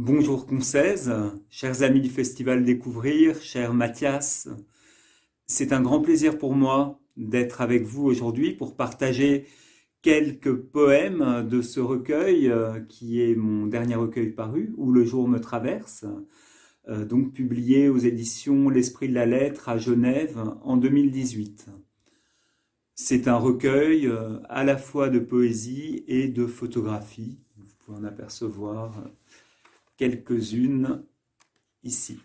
Bonjour Concèze, chers amis du Festival Découvrir, cher Mathias. C'est un grand plaisir pour moi d'être avec vous aujourd'hui pour partager quelques poèmes de ce recueil qui est mon dernier recueil paru, Où le jour me traverse, donc publié aux éditions L'Esprit de la Lettre à Genève en 2018. C'est un recueil à la fois de poésie et de photographie. Vous pouvez en apercevoir quelques-unes ici.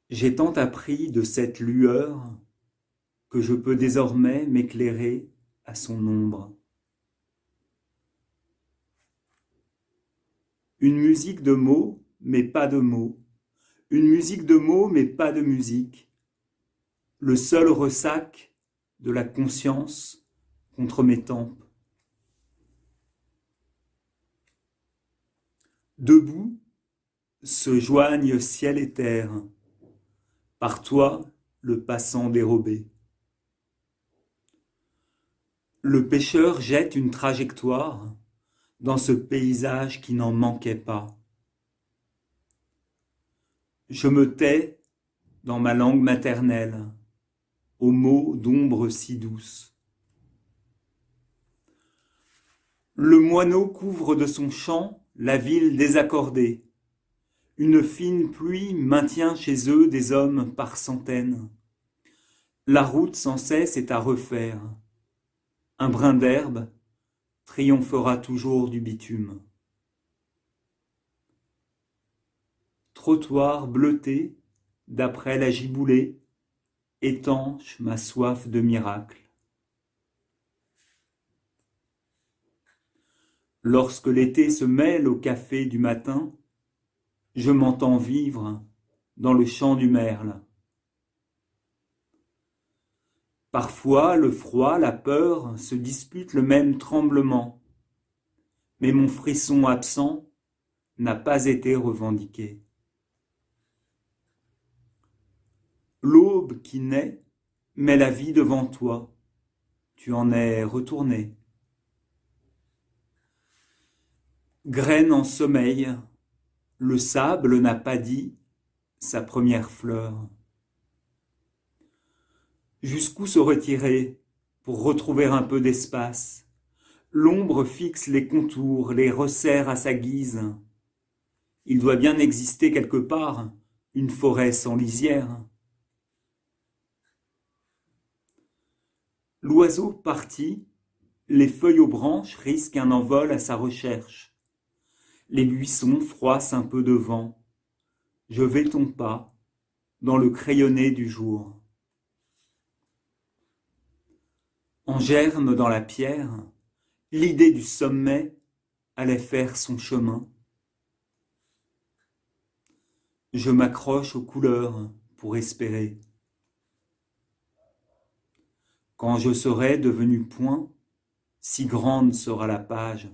J'ai tant appris de cette lueur que je peux désormais m'éclairer à son ombre. Une musique de mots, mais pas de mots. Une musique de mots, mais pas de musique. Le seul ressac de la conscience contre mes tempes. Debout se joignent ciel et terre. Par toi, le passant dérobé. Le pêcheur jette une trajectoire dans ce paysage qui n'en manquait pas. Je me tais dans ma langue maternelle, aux mots d'ombre si douce. Le moineau couvre de son chant la ville désaccordée. Une fine pluie maintient chez eux des hommes par centaines. La route sans cesse est à refaire. Un brin d'herbe triomphera toujours du bitume. Trottoir bleuté, d'après la giboulée, étanche ma soif de miracle. Lorsque l'été se mêle au café du matin, je m'entends vivre dans le chant du merle. Parfois, le froid, la peur se disputent le même tremblement, mais mon frisson absent n'a pas été revendiqué. L'aube qui naît met la vie devant toi, tu en es retourné. Graine en sommeil, le sable n'a pas dit sa première fleur. Jusqu'où se retirer pour retrouver un peu d'espace? L'ombre fixe les contours, les resserre à sa guise. Il doit bien exister quelque part une forêt sans lisière. L'oiseau parti, les feuilles aux branches risquent un envol à sa recherche. Les buissons froissent un peu de vent. Je vais ton pas dans le crayonné du jour. En germe dans la pierre, l'idée du sommet allait faire son chemin. Je m'accroche aux couleurs pour espérer. Quand je serai devenu point, si grande sera la page.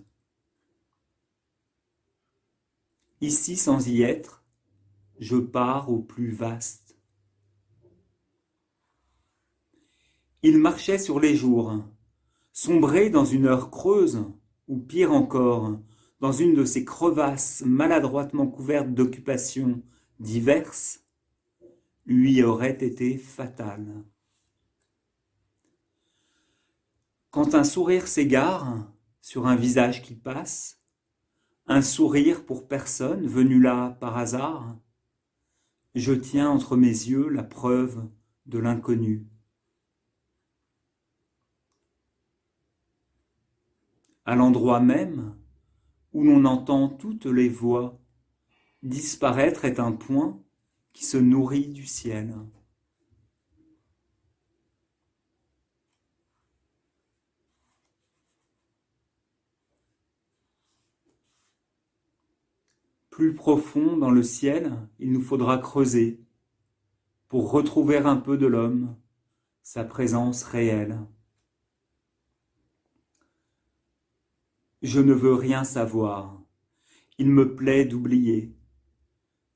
Ici sans y être, je pars au plus vaste. Il marchait sur les jours, sombré dans une heure creuse, ou pire encore, dans une de ces crevasses maladroitement couvertes d'occupations diverses, lui aurait été fatal. Quand un sourire s'égare sur un visage qui passe, un sourire pour personne venu là par hasard, je tiens entre mes yeux la preuve de l'inconnu. À l'endroit même où l'on entend toutes les voix, disparaître est un point qui se nourrit du ciel. Plus profond dans le ciel, il nous faudra creuser pour retrouver un peu de l'homme, sa présence réelle. Je ne veux rien savoir, il me plaît d'oublier.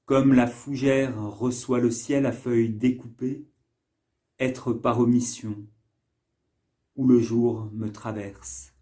Comme la fougère reçoit le ciel à feuilles découpées, être par omission, où le jour me traverse.